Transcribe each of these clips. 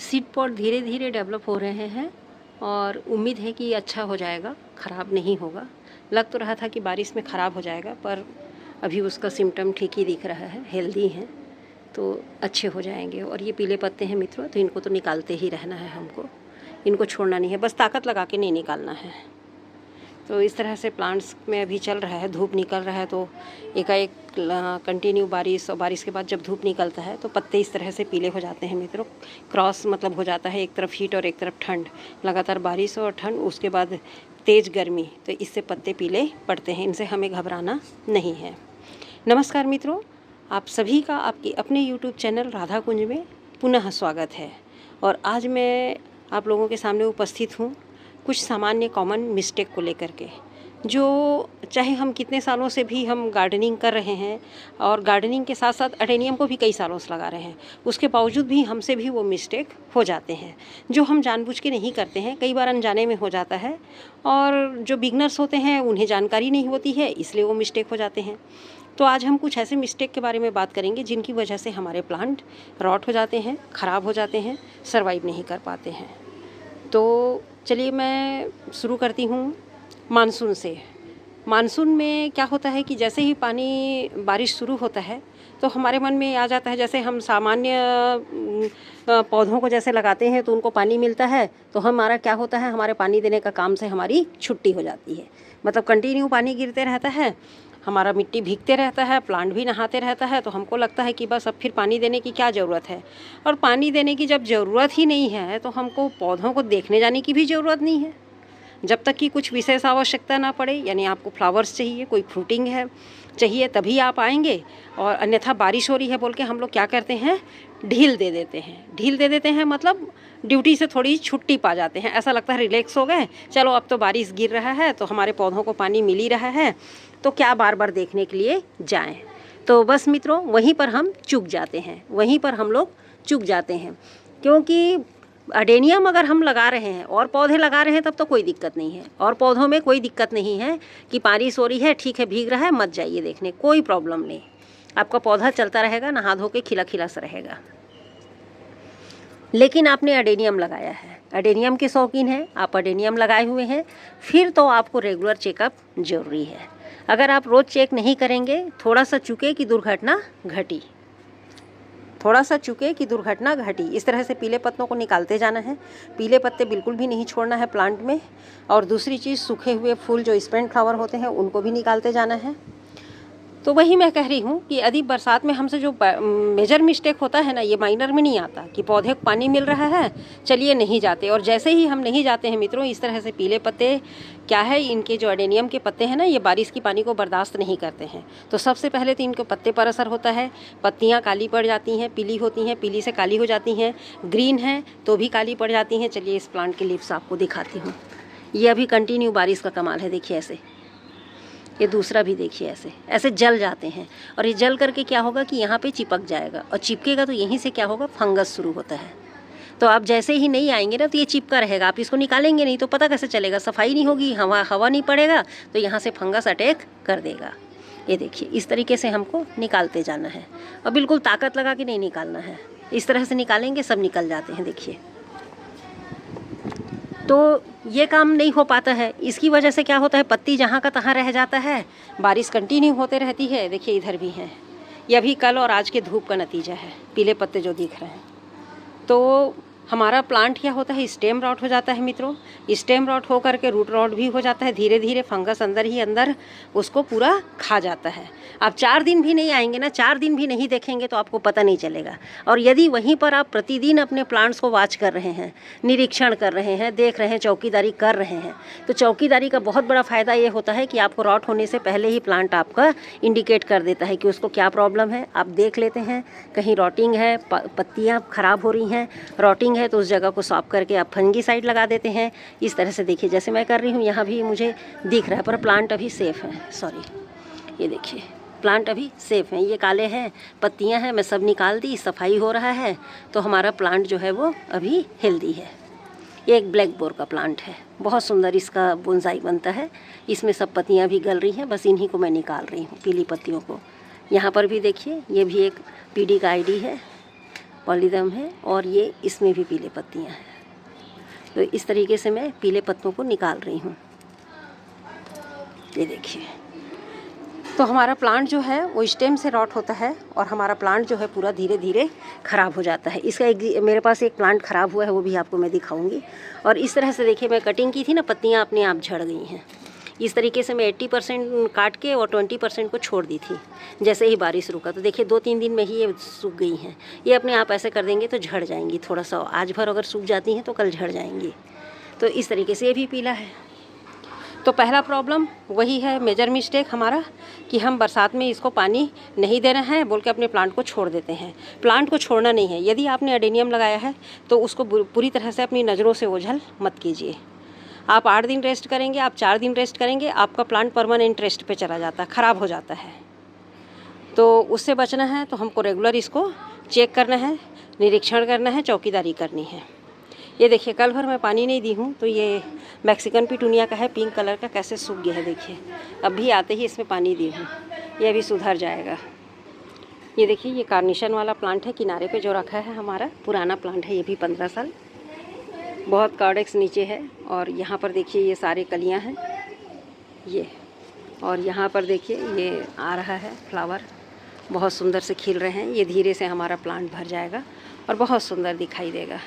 Seed pot धीरे धीरे develop हो रहे हैं और उम्मीद है कि अच्छा हो जाएगा, ख़राब नहीं होगा। लग तो रहा था कि बारिश में ख़राब हो जाएगा, पर अभी उसका सिम्टम ठीक ही दिख रहा है, हेल्दी हैं तो अच्छे हो जाएंगे। और ये पीले पत्ते हैं मित्रों, तो इनको तो निकालते ही रहना है हमको, इनको छोड़ना नहीं है, बस ताकत लगा के नहीं निकालना है। तो इस तरह से प्लांट्स में अभी चल रहा है, धूप निकल रहा है तो एकाएक कंटिन्यू बारिश, और बारिश के बाद जब धूप निकलता है तो पत्ते इस तरह से पीले हो जाते हैं मित्रों। क्रॉस मतलब हो जाता है, एक तरफ हीट और एक तरफ ठंड, लगातार बारिश और ठंड, उसके बाद तेज़ गर्मी, तो इससे पत्ते पीले पड़ते हैं। इनसे हमें घबराना नहीं है। नमस्कार मित्रों, आप सभी का आपके अपने यूट्यूब चैनल राधा कुंज में पुनः स्वागत है। और आज मैं आप लोगों के सामने उपस्थित हूँ कुछ सामान्य कॉमन मिस्टेक को लेकर के, जो चाहे हम कितने सालों से भी हम गार्डनिंग कर रहे हैं और गार्डनिंग के साथ साथ अडेनियम को भी कई सालों से लगा रहे हैं, उसके बावजूद भी हमसे भी वो मिस्टेक हो जाते हैं, जो हम जानबूझ के नहीं करते हैं, कई बार अनजाने में हो जाता है। और जो बिगनर्स होते हैं उन्हें जानकारी नहीं होती है, इसलिए वो मिस्टेक हो जाते हैं। तो आज हम कुछ ऐसे मिस्टेक के बारे में बात करेंगे जिनकी वजह से हमारे प्लांट रॉट हो जाते हैं, ख़राब हो जाते हैं, सर्वाइव नहीं कर पाते हैं। तो चलिए मैं शुरू करती हूँ मानसून से। मानसून में क्या होता है कि जैसे ही पानी बारिश शुरू होता है तो हमारे मन में आ जाता है, जैसे हम सामान्य पौधों को जैसे लगाते हैं तो उनको पानी मिलता है, तो हमारा क्या होता है, हमारे पानी देने का काम से हमारी छुट्टी हो जाती है। मतलब कंटिन्यू पानी गिरते रहता है, हमारा मिट्टी भीगते रहता है, प्लांट भी नहाते रहता है, तो हमको लगता है कि बस अब फिर पानी देने की क्या ज़रूरत है। और पानी देने की जब ज़रूरत ही नहीं है तो हमको पौधों को देखने जाने की भी ज़रूरत नहीं है, जब तक कि कुछ विशेष आवश्यकता ना पड़े। यानी आपको फ्लावर्स चाहिए, कोई फ्रूटिंग है चाहिए, तभी आप आएंगे। और अन्यथा बारिश हो रही है बोल के हम लोग क्या करते हैं, ढील दे देते हैं। ढील दे देते हैं मतलब ड्यूटी से थोड़ी छुट्टी पा जाते हैं, ऐसा लगता है रिलैक्स हो गए, चलो अब तो बारिश गिर रहा है तो हमारे पौधों को पानी मिल ही रहा है, तो क्या बार बार देखने के लिए जाएं। तो बस मित्रों वहीं पर हम चूक जाते हैं, वहीं पर हम लोग चूक जाते हैं। क्योंकि अडेनियम अगर हम लगा रहे हैं और पौधे लगा रहे हैं तब तो कोई दिक्कत नहीं है, और पौधों में कोई दिक्कत नहीं है कि बारिश हो रही है, ठीक है भीग रहा है, मत जाइए देखने, कोई प्रॉब्लम नहीं। आपका पौधा चलता रहेगा, नहा धो के खिला खिला सा रहेगा। लेकिन आपने अडेनियम लगाया है, अडेनियम के शौकीन हैं आप, अडेनियम लगाए हुए हैं, फिर तो आपको रेगुलर चेकअप ज़रूरी है। अगर आप रोज़ चेक नहीं करेंगे, थोड़ा सा चुके कि दुर्घटना घटी, थोड़ा सा चुके कि दुर्घटना घटी। इस तरह से पीले पत्तों को निकालते जाना है, पीले पत्ते बिल्कुल भी नहीं छोड़ना है प्लांट में। और दूसरी चीज़, सूखे हुए फूल जो स्पेंट फ्लावर होते हैं उनको भी निकालते जाना है। तो वही मैं कह रही हूँ कि यदि बरसात में हमसे जो मेजर मिस्टेक होता है ना, ये माइनर में नहीं आता कि पौधे को पानी मिल रहा है, चलिए नहीं जाते। और जैसे ही हम नहीं जाते हैं मित्रों, इस तरह से पीले पत्ते क्या है, इनके जो अडेनियम के पत्ते हैं ना, ये बारिश की पानी को बर्दाश्त नहीं करते हैं। तो सबसे पहले तो इनके पत्ते पर असर होता है, पत्तियाँ काली पड़ जाती हैं, पीली होती हैं, पीली से काली हो जाती हैं, ग्रीन हैं तो भी काली पड़ जाती हैं। चलिए इस प्लांट के लीव्स आपको दिखाती हूँ। ये अभी कंटिन्यू बारिश का कमाल है, देखिए ऐसे। ये दूसरा भी देखिए ऐसे ऐसे जल जाते हैं, और ये जल करके क्या होगा कि यहाँ पे चिपक जाएगा, और चिपकेगा तो यहीं से क्या होगा, फंगस शुरू होता है। तो आप जैसे ही नहीं आएंगे ना तो ये चिपका रहेगा, आप इसको निकालेंगे नहीं तो पता कैसे चलेगा, सफाई नहीं होगी, हवा नहीं पड़ेगा तो यहाँ से फंगस अटैक कर देगा। ये देखिए इस तरीके से हमको निकालते जाना है, और बिल्कुल ताकत लगा के नहीं निकालना है, इस तरह से निकालेंगे सब निकल जाते हैं। देखिए तो ये काम नहीं हो पाता है, इसकी वजह से क्या होता है, पत्ती जहाँ का तहाँ रह जाता है, बारिश कंटिन्यू होते रहती है। देखिए इधर भी हैं, ये अभी कल और आज के धूप का नतीजा है, पीले पत्ते जो दिख रहे हैं। तो हमारा प्लांट क्या होता है, स्टेम रॉट हो जाता है मित्रों। स्टेम रॉट हो करके रूट रॉट भी हो जाता है, धीरे धीरे फंगस अंदर ही अंदर उसको पूरा खा जाता है। आप 4 दिन भी नहीं आएंगे ना, 4 दिन भी नहीं देखेंगे तो आपको पता नहीं चलेगा। और यदि वहीं पर आप प्रतिदिन अपने प्लांट्स को वॉच कर रहे हैं, निरीक्षण कर रहे हैं, देख रहे हैं, चौकीदारी कर रहे हैं, तो चौकीदारी का बहुत बड़ा फ़ायदा ये होता है कि आपको रॉट होने से पहले ही प्लांट आपका इंडिकेट कर देता है कि उसको क्या प्रॉब्लम है। आप देख लेते हैं कहीं रॉटिंग है, पत्तियाँ ख़राब हो रही हैं, रॉटिंग है तो उस जगह को साफ करके आप फंगीसाइड लगा देते हैं। इस तरह से देखिए जैसे मैं कर रही हूँ, यहाँ भी मुझे दिख रहा है, पर प्लांट अभी सेफ़ है। सॉरी, ये देखिए प्लांट अभी सेफ़ हैं, ये काले हैं, पत्तियाँ हैं, मैं सब निकाल दी, सफाई हो रहा है, तो हमारा प्लांट जो है वो अभी हेल्दी है। ये एक ब्लैक बोर का प्लांट है, बहुत सुंदर इसका बोनसाई बनता है। इसमें सब पत्तियाँ भी गल रही हैं, बस इन्हीं को मैं निकाल रही हूँ, पीली पत्तियों को। यहाँ पर भी देखिए, ये भी एक पीडी का आईडी है, पॉलीदम है और ये इसमें भी पीले पत्तियाँ हैं। तो इस तरीके से मैं पीले पत्तों को निकाल रही हूँ। ये देखिए, तो हमारा प्लांट जो है वो स्टेम से रॉट होता है और हमारा प्लांट जो है पूरा धीरे धीरे ख़राब हो जाता है। इसका मेरे पास एक प्लांट ख़राब हुआ है, वो भी आपको मैं दिखाऊंगी। और इस तरह से देखिए, मैं कटिंग की थी ना, पत्तियाँ अपने आप झड़ गई हैं। इस तरीके से मैं 80% काट के और 20% को छोड़ दी थी। जैसे ही बारिश रुका तो देखिए 2-3 दिन में ही ये सूख गई हैं। ये अपने आप ऐसे कर देंगे तो झड़ जाएंगी। थोड़ा सा आज भर अगर सूख जाती हैं तो कल झड़ जाएंगी। तो इस तरीके से ये भी पीला है। तो पहला प्रॉब्लम वही है, मेजर मिस्टेक हमारा, कि हम बरसात में इसको पानी नहीं देना है बोल के अपने प्लांट को छोड़ देते हैं। प्लांट को छोड़ना नहीं है। यदि आपने एडेनियम लगाया है तो उसको पूरी तरह से अपनी नज़रों से ओझल मत कीजिए। आप 8 दिन रेस्ट करेंगे, आप 4 दिन रेस्ट करेंगे, आपका प्लांट परमानेंट रेस्ट पे चला जाता है, ख़राब हो जाता है। तो उससे बचना है तो हमको रेगुलर इसको चेक करना है, निरीक्षण करना है, चौकीदारी करनी है। ये देखिए, कल भर मैं पानी नहीं दी हूँ तो ये मैक्सिकन पिटूनिया का है, पिंक कलर का, कैसे सूख गया है देखिए। अभी आते ही इसमें पानी दी हूँ, ये अभी सुधर जाएगा। ये देखिए, ये कार्निशन वाला प्लांट है किनारे पे जो रखा है, हमारा पुराना प्लांट है, ये भी 15 साल। बहुत कार्डेक्स नीचे है और यहाँ पर देखिए ये सारे कलियाँ हैं ये, और यहाँ पर देखिए ये आ रहा है फ्लावर, बहुत सुंदर से खिल रहे हैं। ये धीरे से हमारा प्लांट भर जाएगा और बहुत सुंदर दिखाई देगा।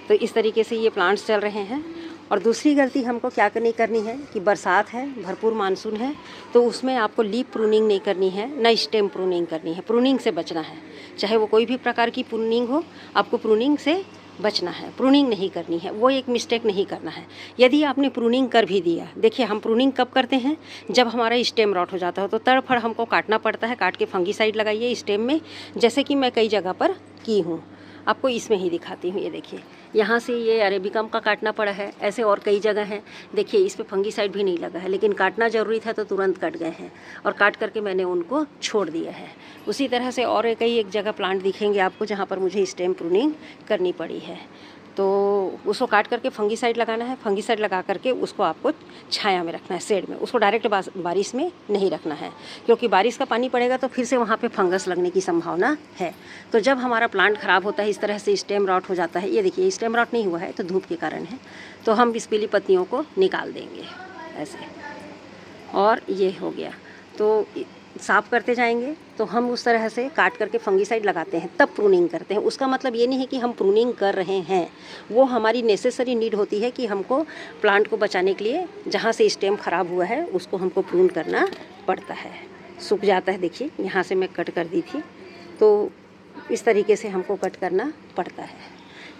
तो इस तरीके से ये प्लांट्स चल रहे हैं। और दूसरी गलती हमको क्या नहीं करनी है कि बरसात है, भरपूर मानसून है, तो उसमें आपको लीफ प्रूनिंग नहीं करनी है, ना स्टेम प्रूनिंग करनी है। प्रूनिंग से बचना है, चाहे वो कोई भी प्रकार की प्रूनिंग हो, आपको प्रूनिंग से बचना है, प्रूनिंग नहीं करनी है। वो एक मिस्टेक नहीं करना है। यदि आपने प्रूनिंग कर भी दिया, देखिए हम प्रूनिंग कब करते हैं, जब हमारा स्टेम रॉट हो जाता है तो तड़फड़ हमको काटना पड़ता है। काट के फंगीसाइड लगाइए स्टेम में, जैसे कि मैं कई जगह पर की हूँ। आपको इसमें ही दिखाती हूँ। ये देखिए, यहाँ से ये अरेबिकम का काटना पड़ा है, ऐसे और कई जगह हैं। देखिए इस पे फंगीसाइड भी नहीं लगा है, लेकिन काटना ज़रूरी था तो तुरंत कट गए हैं और काट करके मैंने उनको छोड़ दिया है। उसी तरह से और कई एक जगह प्लांट दिखेंगे आपको जहाँ पर मुझे स्टेम प्रूनिंग करनी पड़ी है। तो उसको काट करके फंगीसाइड लगाना है। फंगीसाइड लगा करके उसको आपको छाया में रखना है, शेड में। उसको डायरेक्ट बारिश में नहीं रखना है, क्योंकि बारिश का पानी पड़ेगा तो फिर से वहाँ पे फंगस लगने की संभावना है। तो जब हमारा प्लांट ख़राब होता है, इस तरह से स्टेम रॉट हो जाता है, ये देखिए स्टेम रॉट नहीं हुआ है तो धूप के कारण है, तो हम इस पीली पत्तियों को निकाल देंगे ऐसे। और ये हो गया, तो साफ़ करते जाएंगे तो हम उस तरह से काट करके फंगीसाइड लगाते हैं, तब प्रूनिंग करते हैं। उसका मतलब ये नहीं है कि हम प्रूनिंग कर रहे हैं, वो हमारी नेसेसरी नीड होती है कि हमको प्लांट को बचाने के लिए जहाँ से स्टेम ख़राब हुआ है उसको हमको प्रून करना पड़ता है। सूख जाता है, देखिए यहाँ से मैं कट कर दी थी, तो इस तरीके से हमको कट करना पड़ता है।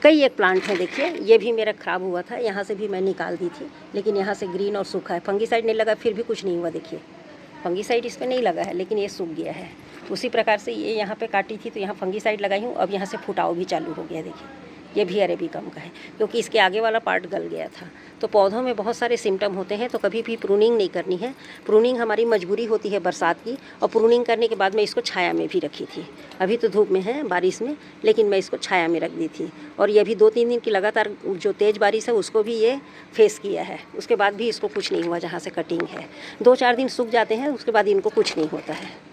कई एक प्लांट है, देखिए ये भी मेरा ख़राब हुआ था, यहाँ से भी मैं निकाल दी थी, लेकिन यहाँ से ग्रीन और सूखा है। फंगीसाइड नहीं लगा फिर भी कुछ नहीं हुआ, देखिए फंगीसाइड इस पर नहीं लगा है लेकिन ये सूख गया है। उसी प्रकार से ये यहाँ पे काटी थी तो यहाँ फंगीसाइड लगाई हूँ, अब यहाँ से फुटाव भी चालू हो गया। देखिए ये भी अरेबिकम का है, क्योंकि इसके आगे वाला पार्ट गल गया था। तो पौधों में बहुत सारे सिम्टम होते हैं, तो कभी भी प्रूनिंग नहीं करनी है। प्रूनिंग हमारी मजबूरी होती है बरसात की, और प्रूनिंग करने के बाद मैं इसको छाया में भी रखी थी। अभी तो धूप में है, बारिश में, लेकिन मैं इसको छाया में रख दी थी। और ये अभी 2-3 दिन की लगातार जो तेज़ बारिश है उसको भी ये फेस किया है, उसके बाद भी इसको कुछ नहीं हुआ। जहाँ से कटिंग है 2-4 दिन सूख जाते हैं, उसके बाद इनको कुछ नहीं होता है।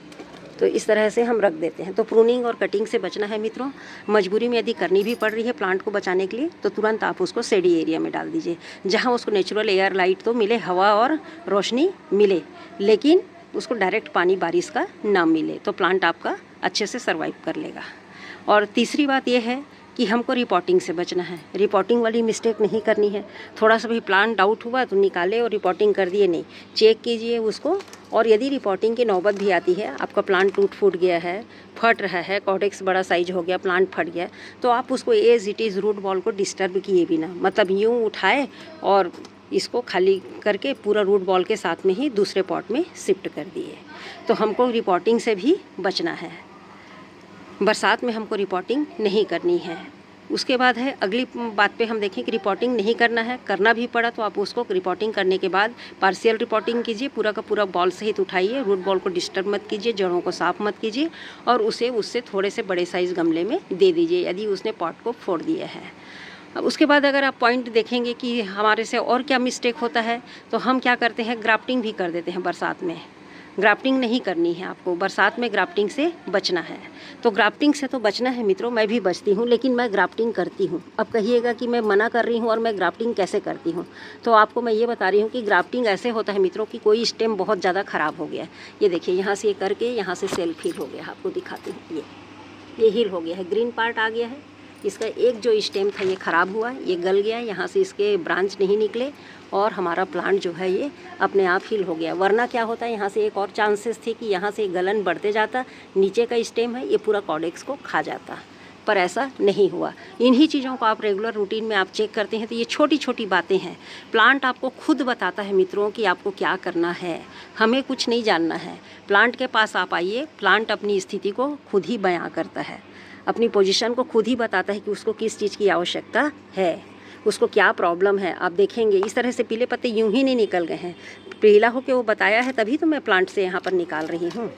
तो इस तरह से हम रख देते हैं। तो प्रूनिंग और कटिंग से बचना है मित्रों। मजबूरी में यदि करनी भी पड़ रही है प्लांट को बचाने के लिए, तो तुरंत आप उसको शेडी एरिया में डाल दीजिए, जहाँ उसको नेचुरल एयर लाइट तो मिले, हवा और रोशनी मिले, लेकिन उसको डायरेक्ट पानी बारिश का ना मिले, तो प्लांट आपका अच्छे से सर्वाइव कर लेगा। और तीसरी बात यह है कि हमको रिपोर्टिंग से बचना है। रिपोर्टिंग वाली मिस्टेक नहीं करनी है। थोड़ा सा भी प्लांट डाउट हुआ तो निकाले और रिपोर्टिंग कर दिए नहीं, चेक कीजिए उसको। और यदि रिपोर्टिंग की नौबत भी आती है, आपका प्लांट टूट फूट गया है, फट रहा है, कॉर्डेक्स बड़ा साइज हो गया, प्लांट फट गया, तो आप उसको as it is root ball को डिस्टर्ब किए बिना, मतलब यूँ उठाए और इसको खाली करके पूरा रूट बॉल के साथ में ही दूसरे पॉट में शिफ्ट कर दिए। तो हमको रिपोर्टिंग से भी बचना है। बरसात में हमको रिपोर्टिंग नहीं करनी है। उसके बाद है अगली बात पे हम देखें कि रिपोर्टिंग नहीं करना है, करना भी पड़ा तो आप उसको रिपोर्टिंग करने के बाद पार्शियल रिपोर्टिंग कीजिए, पूरा का पूरा बॉल सहित उठाइए, रूट बॉल को डिस्टर्ब मत कीजिए, जड़ों को साफ मत कीजिए, और उसे उससे थोड़े से बड़े साइज़ गमले में दे दीजिए यदि उसने पॉट को फोड़ दिया है। अब उसके बाद अगर आप पॉइंट देखेंगे कि हमारे से और क्या मिस्टेक होता है, तो हम क्या करते हैं, ग्राफ्टिंग भी कर देते हैं बरसात में। ग्राफ्टिंग नहीं करनी है आपको, बरसात में ग्राफ्टिंग से बचना है। तो ग्राफ्टिंग से तो बचना है मित्रों, मैं भी बचती हूँ, लेकिन मैं ग्राफ्टिंग करती हूँ। अब कहिएगा कि मैं मना कर रही हूँ और मैं ग्राफ्टिंग कैसे करती हूँ, तो आपको मैं ये बता रही हूँ कि ग्राफ्टिंग ऐसे होता है मित्रों कि कोई स्टेम बहुत ज़्यादा ख़राब हो गया है। ये देखिए यहाँ से ये करके यहाँ से सेल्फ हील हो गया, आपको दिखाती हूँ। ये हील हो गया है, ग्रीन पार्ट आ गया है। इसका एक जो स्टेम था ये ख़राब हुआ, ये गल गया, यहाँ से इसके ब्रांच नहीं निकले और हमारा प्लांट जो है ये अपने आप हील हो गया। वरना क्या होता है, यहाँ से एक और चांसेस थे कि यहाँ से गलन बढ़ते जाता, नीचे का स्टेम है ये पूरा कॉडेक्स को खा जाता, पर ऐसा नहीं हुआ। इन्हीं चीज़ों को आप रेगुलर रूटीन में आप चेक करते हैं तो ये छोटी छोटी बातें हैं। प्लांट आपको खुद बताता है मित्रों कि आपको क्या करना है, हमें कुछ नहीं जानना है। प्लांट के पास आप आइए, प्लांट अपनी स्थिति को खुद ही बयां करता है, अपनी पोजीशन को खुद ही बताता है कि उसको किस चीज़ की आवश्यकता है, उसको क्या प्रॉब्लम है। आप देखेंगे इस तरह से पीले पत्ते यूं ही नहीं निकल गए हैं, पीला होकर वो बताया है तभी तो मैं प्लांट से यहाँ पर निकाल रही हूँ,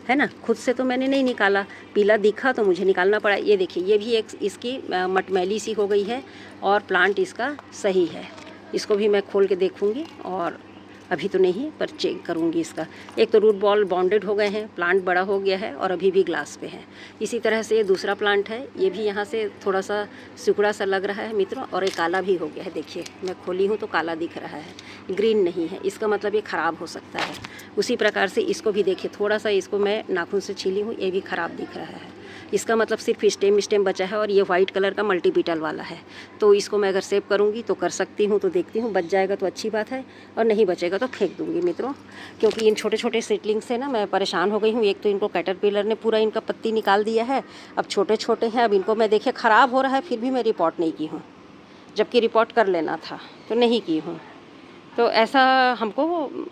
है ना। खुद से तो मैंने नहीं निकाला, पीला दिखा तो मुझे निकालना पड़ा। ये देखिए ये भी एक इसकी मटमैली सी हो गई है और प्लांट इसका सही है। इसको भी मैं खोल के देखूँगी और अभी तो नहीं पर चेक करूँगी इसका। एक तो रूट बॉल बॉन्डेड हो गए हैं, प्लांट बड़ा हो गया है और अभी भी ग्लास पे है। इसी तरह से ये दूसरा प्लांट है, ये भी यहाँ से थोड़ा सा सिकुड़ा सा लग रहा है मित्रों, और एक काला भी हो गया है। देखिए मैं खोली हूँ तो काला दिख रहा है, ग्रीन नहीं है, इसका मतलब ये ख़राब हो सकता है। उसी प्रकार से इसको भी देखिए, थोड़ा सा इसको मैं नाखून से छीली हूँ, ये भी ख़राब दिख रहा है। इसका मतलब सिर्फ स्टेम बचा है और ये वाइट कलर का मल्टीपीटल वाला है। तो इसको मैं अगर सेव करूँगी तो कर सकती हूँ, तो देखती हूँ, बच जाएगा तो अच्छी बात है और नहीं बचेगा तो फेंक दूँगी मित्रों। क्योंकि इन छोटे छोटे सीडलिंग से ना मैं परेशान हो गई हूँ। एक तो इनको कैटरपिलर ने पूरा इनका पत्ती निकाल दिया है, अब छोटे छोटे हैं, अब इनको मैं देखिए ख़राब हो रहा है फिर भी मैं रिपोर्ट नहीं की हूँ, जबकि रिपोर्ट कर लेना था तो नहीं की हूँ। तो ऐसा हमको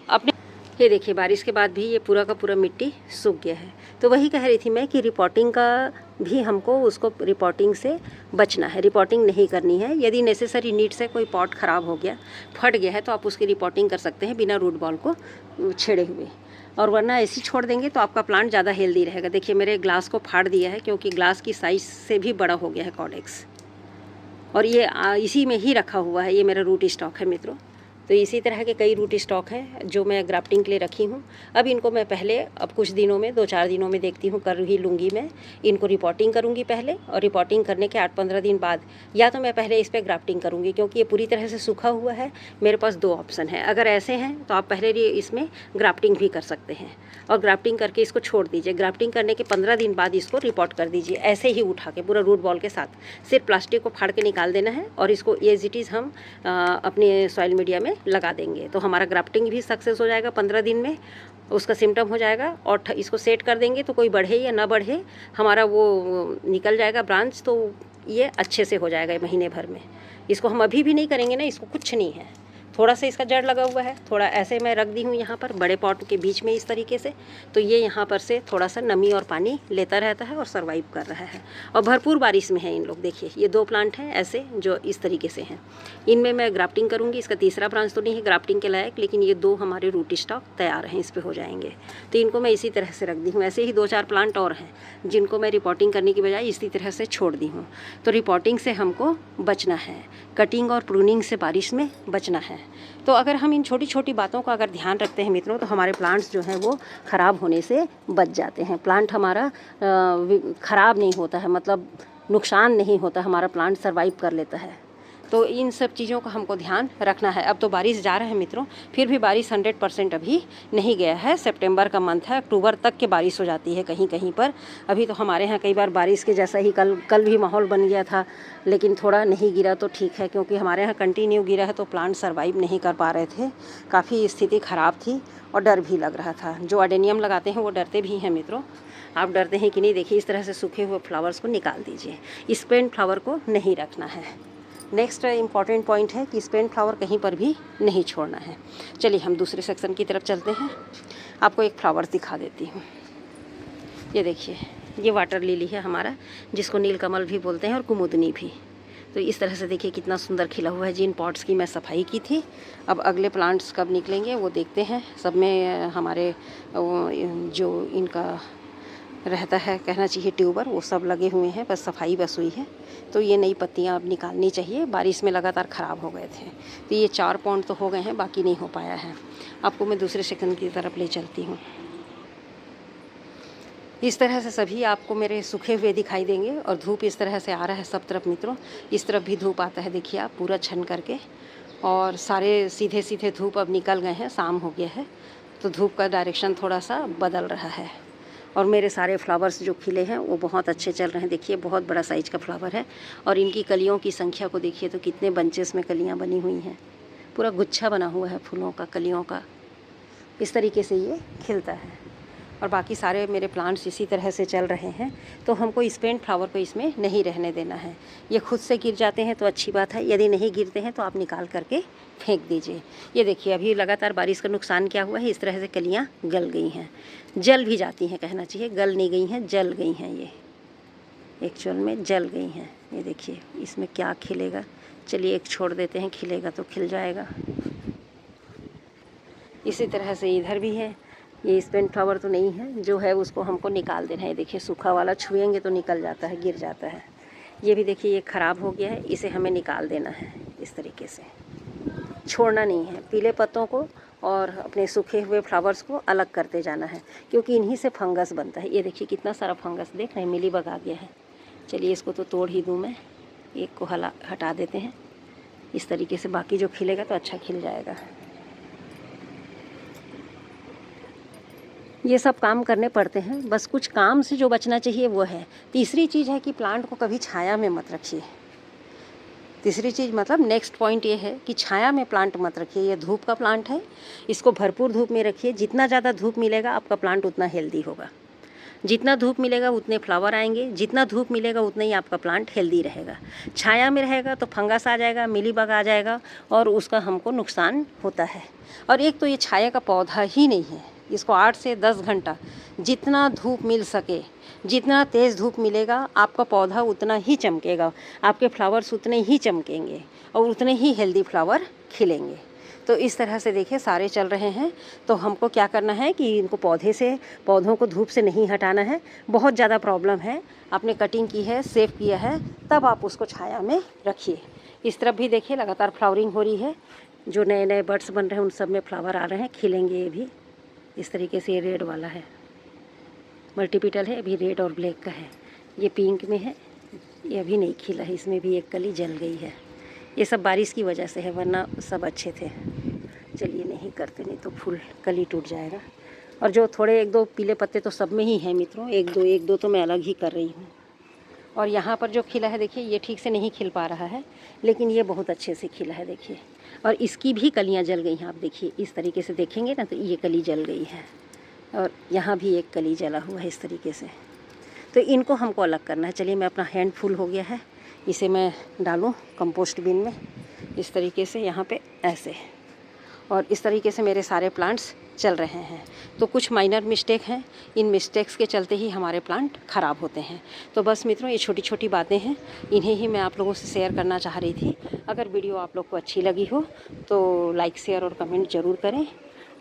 अपने, ये देखिए बारिश के बाद भी ये पूरा का पूरा मिट्टी सूख गया है। तो वही कह रही थी मैं कि रिपोर्टिंग का भी हमको उसको रिपोर्टिंग से बचना है, रिपोर्टिंग नहीं करनी है। यदि नेसेसरी नीड से कोई पॉट ख़राब हो गया, फट गया है, तो आप उसकी रिपोर्टिंग कर सकते हैं बिना रूट बॉल को छेड़े हुए, और वरना ऐसे छोड़ देंगे तो आपका प्लांट ज़्यादा हेल्दी रहेगा। देखिए मेरे ग्लास को फाड़ दिया है क्योंकि ग्लास की साइज़ से भी बड़ा हो गया है कॉडेक्स, और ये इसी में ही रखा हुआ है। ये मेरा रूट स्टॉक है मित्रों। तो इसी तरह के कई रूट स्टॉक हैं जो मैं ग्राफ्टिंग के लिए रखी हूँ। अब इनको मैं पहले अब कुछ दिनों में 2-4 दिनों में देखती हूँ, कर ही लूँगी मैं इनको रिपोर्टिंग करूँगी पहले, और रिपोर्टिंग करने के 8-15 दिन बाद या तो मैं पहले इस पर ग्राफ्टिंग करूँगी, क्योंकि ये पूरी तरह से सूखा हुआ है। मेरे पास 2 ऑप्शन है, अगर ऐसे हैं तो आप पहले इसमें ग्राफ्टिंग भी कर सकते हैं और ग्राफ्टिंग करके इसको छोड़ दीजिए। ग्राफ्टिंग करने के 15 दिन बाद इसको रिपोर्ट कर दीजिए, ऐसे ही उठा के पूरा रूट बॉल के साथ। सिर्फ प्लास्टिक को फाड़ के निकाल देना है और इसको एज इट इज़ हम अपने सॉइल मीडिया में लगा देंगे, तो हमारा ग्राफ्टिंग भी सक्सेस हो जाएगा 15 दिन में, उसका सिम्टम हो जाएगा। और इसको सेट कर देंगे तो कोई बढ़े या ना बढ़े, हमारा वो निकल जाएगा ब्रांच, तो ये अच्छे से हो जाएगा महीने भर में। इसको हम अभी भी नहीं करेंगे ना, इसको कुछ नहीं है, थोड़ा सा इसका जड़ लगा हुआ है, थोड़ा ऐसे मैं रख दी हूँ यहाँ पर बड़े पॉट के बीच में इस तरीके से, तो ये यहाँ पर से थोड़ा सा नमी और पानी लेता रहता है और सर्वाइव कर रहा है, और भरपूर बारिश में है इन लोग। देखिए ये 2 प्लांट हैं ऐसे जो इस तरीके से हैं, इनमें मैं ग्राफ्टिंग करूँगी। इसका तीसरा ब्रांच तो नहीं है ग्राफ्टिंग के लायक, लेकिन ये 2 हमारे रूट स्टॉक तैयार हैं, इस पर हो जाएंगे, तो इनको मैं इसी तरह से रख दी हूँ। ऐसे ही 2-4 प्लांट और हैं जिनको मैं रिपोर्टिंग करने की बजाय इसी तरह से छोड़ दी हूँ। तो रिपोर्टिंग से हमको बचना है, कटिंग और प्रूनिंग से बारिश में बचना है। तो अगर हम इन छोटी छोटी बातों का अगर ध्यान रखते हैं मित्रों, तो हमारे प्लांट्स जो हैं वो ख़राब होने से बच जाते हैं। प्लांट हमारा ख़राब नहीं होता है, मतलब नुकसान नहीं होता, हमारा प्लांट सर्वाइव कर लेता है। तो इन सब चीज़ों का हमको ध्यान रखना है। अब तो बारिश जा रहा है मित्रों, फिर भी बारिश 100% अभी नहीं गया है। सितंबर का मंथ है, अक्टूबर तक के बारिश हो जाती है कहीं कहीं पर। अभी तो हमारे यहाँ कई बार बारिश के जैसा ही कल भी माहौल बन गया था, लेकिन थोड़ा नहीं गिरा तो ठीक है, क्योंकि हमारे यहाँ कंटिन्यू गिरा है तो प्लांट सर्वाइव नहीं कर पा रहे थे, काफ़ी स्थिति ख़राब थी और डर भी लग रहा था। जो अडेनियम लगाते हैं वो डरते भी हैं मित्रों। आप डरते हैं कि नहीं? देखिए इस तरह से सूखे हुए फ्लावर्स को निकाल दीजिए, स्पेंट फ्लावर को नहीं रखना है। नेक्स्ट इम्पॉर्टेंट पॉइंट है कि स्पेंट फ्लावर कहीं पर भी नहीं छोड़ना है। चलिए हम दूसरे सेक्शन की तरफ चलते हैं, आपको एक फ्लावर दिखा देती हूँ। ये देखिए ये वाटर लिली है हमारा, जिसको नीलकमल भी बोलते हैं और कुमुदनी भी। तो इस तरह से देखिए कितना सुंदर खिला हुआ है। जिन पॉट्स की मैं सफाई की थी, अब अगले प्लांट्स कब निकलेंगे वो देखते हैं। सब में हमारे जो इनका रहता है, कहना चाहिए ट्यूबर, वो सब लगे हुए हैं, बस सफाई बस हुई है। तो ये नई पत्तियां अब निकालनी चाहिए, बारिश में लगातार ख़राब हो गए थे। तो ये 4 पॉन्ड तो हो गए हैं, बाकी नहीं हो पाया है। आपको मैं दूसरे सेक्शन की तरफ ले चलती हूँ। इस तरह से सभी आपको मेरे सूखे हुए दिखाई देंगे और धूप इस तरह से आ रहा है सब तरफ मित्रों। इस तरफ भी धूप आता है, देखिए आप पूरा छन करके, और सारे सीधे सीधे धूप अब निकल गए हैं, शाम हो गया है तो धूप का डायरेक्शन थोड़ा सा बदल रहा है। और मेरे सारे फ्लावर्स जो खिले हैं वो बहुत अच्छे चल रहे हैं। देखिए बहुत बड़ा साइज का फ्लावर है और इनकी कलियों की संख्या को देखिए तो कितने बंचेस में कलियाँ बनी हुई हैं, पूरा गुच्छा बना हुआ है फूलों का, कलियों का। इस तरीके से ये खिलता है और बाकी सारे मेरे प्लांट्स इसी तरह से चल रहे हैं। तो हमको इस पेंट फ्लावर को इसमें नहीं रहने देना है। ये खुद से गिर जाते हैं तो अच्छी बात है, यदि नहीं गिरते हैं तो आप निकाल करके फेंक दीजिए। ये देखिए अभी लगातार बारिश का नुकसान क्या हुआ है, इस तरह से कलियाँ गल गई हैं, जल भी जाती हैं कहना चाहिए, गल नहीं गई हैं, जल गई हैं। ये एक्चुअल में जल गई हैं। ये देखिए इसमें क्या खिलेगा, चलिए एक छोड़ देते हैं, खिलेगा तो खिल जाएगा। इसी तरह से इधर भी है। ये स्पेन फ्लावर तो नहीं है, जो है उसको हमको निकाल देना है। देखिए सूखा वाला छुएंगे तो निकल जाता है, गिर जाता है। ये भी देखिए ये ख़राब हो गया है, इसे हमें निकाल देना है। इस तरीके से छोड़ना नहीं है, पीले पत्तों को और अपने सूखे हुए फ्लावर्स को अलग करते जाना है, क्योंकि इन्हीं से फंगस बनता है। ये देखिए कितना सारा फंगस देख रहे हैं, मिलीबग आ गया है। चलिए इसको तो तोड़ ही दूँ मैं, एक को हटा देते हैं। इस तरीके से बाकी जो खिलेगा तो अच्छा खिल जाएगा। ये सब काम करने पड़ते हैं, बस कुछ काम से जो बचना चाहिए वो है। तीसरी चीज़ है कि प्लांट को कभी छाया में मत रखिए। तीसरी चीज़ मतलब नेक्स्ट पॉइंट ये है कि छाया में प्लांट मत रखिए। ये धूप का प्लांट है, इसको भरपूर धूप में रखिए। जितना ज़्यादा धूप मिलेगा आपका प्लांट उतना हेल्दी होगा। जितना धूप मिलेगा उतने फ्लावर आएंगे, जितना धूप मिलेगा उतना ही आपका प्लांट हेल्दी रहेगा। छाया में रहेगा तो फंगस आ जाएगा, मिलीबग आ जाएगा और उसका हमको नुकसान होता है। और एक तो ये छाया का पौधा ही नहीं है, इसको 8 से 10 घंटा जितना धूप मिल सके, जितना तेज़ धूप मिलेगा आपका पौधा उतना ही चमकेगा, आपके फ्लावर्स उतने ही चमकेंगे और उतने ही हेल्दी फ्लावर खिलेंगे। तो इस तरह से देखिए सारे चल रहे हैं। तो हमको क्या करना है कि इनको पौधों को धूप से नहीं हटाना है। बहुत ज़्यादा प्रॉब्लम है, आपने कटिंग की है, सेव किया है, तब आप उसको छाया में रखिए। इस तरफ भी देखिए लगातार फ्लावरिंग हो रही है, जो नए नए बर्ड्स बन रहे हैं उन सब में फ्लावर आ रहे हैं, खिलेंगे ये भी। इस तरीके से ये रेड वाला है, मल्टीपीटल है, अभी रेड और ब्लैक का है। ये पिंक में है, ये अभी नहीं खिला है, इसमें भी एक कली जल गई है। ये सब बारिश की वजह से है, वरना सब अच्छे थे। चलिए नहीं करते, नहीं तो फूल कली टूट जाएगा। और जो थोड़े एक दो पीले पत्ते तो सब में ही हैं मित्रों, एक दो तो मैं अलग ही कर रही हूँ। और यहाँ पर जो खिला है देखिए ये ठीक से नहीं खिल पा रहा है, लेकिन ये बहुत अच्छे से खिला है देखिए। और इसकी भी कलियाँ जल गई हैं, आप देखिए इस तरीके से देखेंगे ना तो ये कली जल गई है और यहाँ भी एक कली जला हुआ है इस तरीके से। तो इनको हमको अलग करना है। चलिए मैं अपना हैंड फुल हो गया है, इसे मैं डालूँ कंपोस्ट बिन में इस तरीके से, यहाँ पे ऐसे। और इस तरीके से मेरे सारे प्लांट्स चल रहे हैं। तो कुछ माइनर मिस्टेक हैं, इन मिस्टेक्स के चलते ही हमारे प्लांट ख़राब होते हैं। तो बस मित्रों ये छोटी छोटी बातें हैं, इन्हें ही मैं आप लोगों से शेयर करना चाह रही थी। अगर वीडियो आप लोग को अच्छी लगी हो तो लाइक शेयर और कमेंट ज़रूर करें।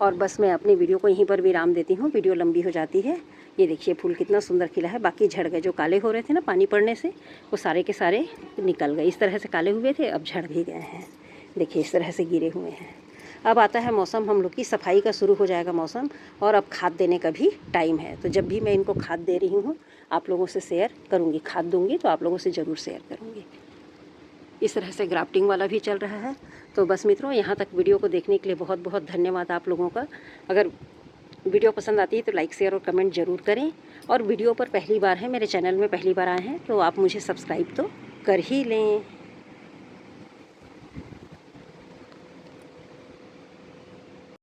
और बस मैं अपनी वीडियो को यहीं पर विराम देती हूँ, वीडियो लंबी हो जाती है। ये देखिए फूल कितना सुंदर खिला है, बाकी झड़ गए, जो काले हो रहे थे ना पानी पड़ने से वो सारे के सारे निकल गए। इस तरह से काले हुए थे, अब झड़ भी गए हैं, देखिए इस तरह से गिरे हुए हैं। अब आता है मौसम हम लोग की सफाई का, शुरू हो जाएगा मौसम और अब खाद देने का भी टाइम है। तो जब भी मैं इनको खाद दे रही हूँ आप लोगों से शेयर करूँगी, खाद दूँगी तो आप लोगों से ज़रूर शेयर करूँगी। इस तरह से ग्राफ्टिंग वाला भी चल रहा है। तो बस मित्रों यहाँ तक वीडियो को देखने के लिए बहुत बहुत धन्यवाद आप लोगों का। अगर वीडियो पसंद आती है तो लाइक शेयर और कमेंट ज़रूर करें। और वीडियो पर पहली बार है, मेरे चैनल में पहली बार आए हैं तो आप मुझे सब्सक्राइब तो कर ही लें।